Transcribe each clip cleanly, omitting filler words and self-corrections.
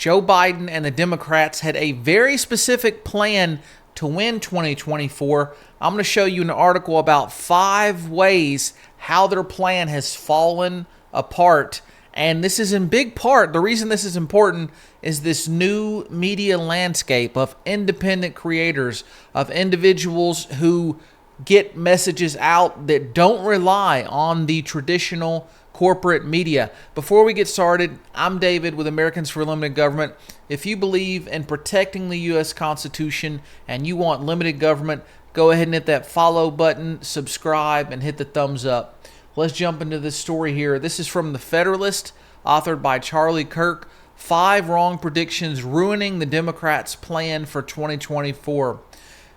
Joe Biden and the Democrats had a very specific plan to win 2024. I'm going to show you an article about 5 ways how their plan has fallen apart. And this is in big part, the reason this is important is this new media landscape of independent creators, of individuals who get messages out that don't rely on the traditional corporate media. Before we get started, I'm David with Americans for Limited Government. If you believe in protecting the U.S. Constitution and you want limited government, go ahead and hit that follow button, subscribe, and hit the thumbs up. Let's jump into this story here. This is from The Federalist, authored by Charlie Kirk. 5 wrong predictions ruining the Democrats' plan for 2024.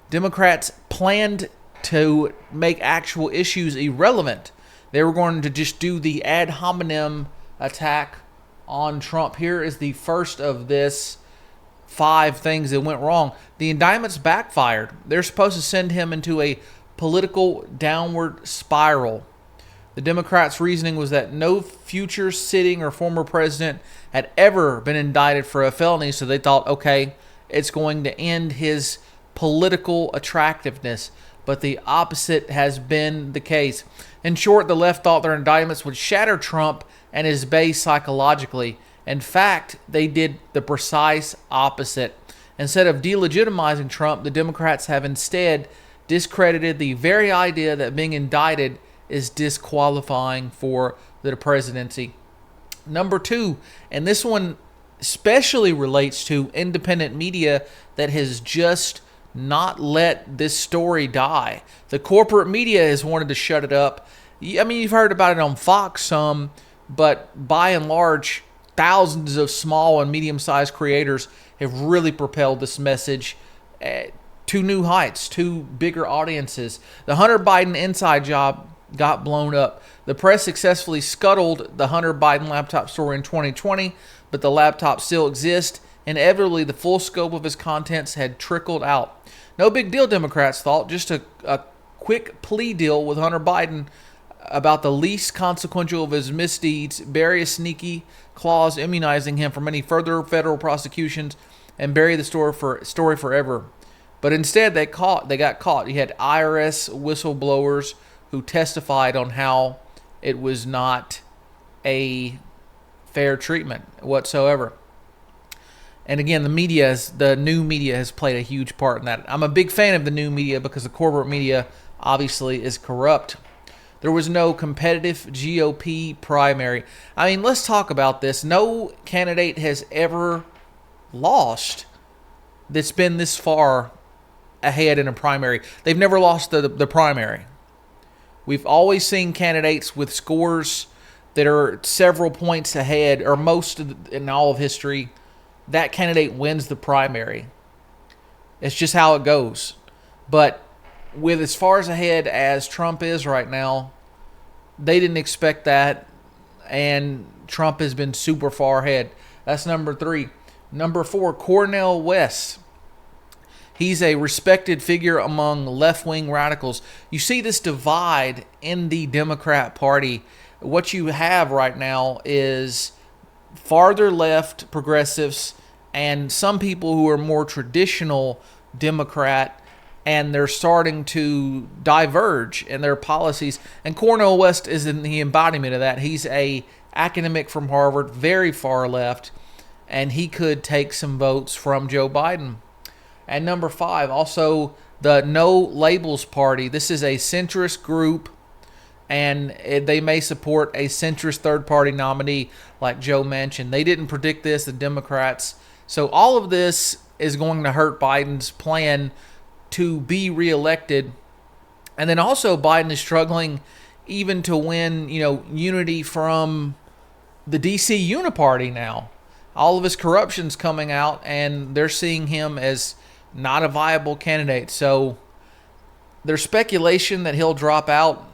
Democrats planned to make actual issues irrelevant. They were going to just do the ad hominem attack on Trump. Here is the first of this 5 things that went wrong. The indictments backfired. They're supposed to send him into a political downward spiral. The Democrats' reasoning was that no future sitting or former president had ever been indicted for a felony, so they thought, okay, it's going to end his political attractiveness. But the opposite has been the case. In short, the left thought their indictments would shatter Trump and his base psychologically. In fact, they did the precise opposite. Instead of delegitimizing Trump, the Democrats have instead discredited the very idea that being indicted is disqualifying for the presidency. Number 2, and this one especially relates to independent media that has just not let this story die. The corporate media has wanted to shut it up. I mean, you've heard about it on Fox some, but by and large, thousands of small and medium-sized creators have really propelled this message to new heights, to bigger audiences. The Hunter Biden inside job got blown up. The press successfully scuttled the Hunter Biden laptop story in 2020, but the laptop still exists. Inevitably, the full scope of his contents had trickled out. No big deal, Democrats thought. Just a quick plea deal with Hunter Biden about the least consequential of his misdeeds, bury a sneaky clause immunizing him from any further federal prosecutions, and bury the story forever. But instead, they got caught. He had IRS whistleblowers who testified on how it was not a fair treatment whatsoever. And again, the new media has played a huge part in that. I'm a big fan of the new media because the corporate media obviously is corrupt. There was no competitive GOP primary. I mean, let's talk about this. No candidate has ever lost that's been this far ahead in a primary. They've never lost the primary. We've always seen candidates with scores that are several points ahead, or in all of history. That candidate wins the primary. It's just how it goes. But with as far as ahead as Trump is right now, they didn't expect that, and Trump has been super far ahead. That's number 3. Number 4, Cornell West. He's a respected figure among left-wing radicals. You see this divide in the Democrat Party. What you have right now is farther left progressives and some people who are more traditional Democrat, and they're starting to diverge in their policies. And Cornell West is in the embodiment of that. He's a academic from Harvard, very far left, and he could take some votes from Joe Biden. And number 5, also the No Labels Party. This is a centrist group, and they may support a centrist third-party nominee like Joe Manchin. They didn't predict this, the Democrats. So all of this is going to hurt Biden's plan to be reelected. And then also Biden is struggling even to win, unity from the D.C. Uniparty now. All of his corruption's coming out, and they're seeing him as not a viable candidate. So there's speculation that he'll drop out.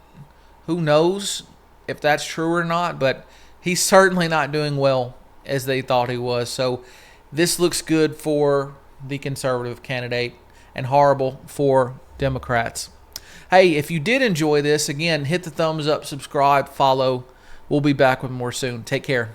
Who knows if that's true or not, but he's certainly not doing well as they thought he was. So this looks good for the conservative candidate and horrible for Democrats. Hey, if you did enjoy this, again, hit the thumbs up, subscribe, follow. We'll be back with more soon. Take care.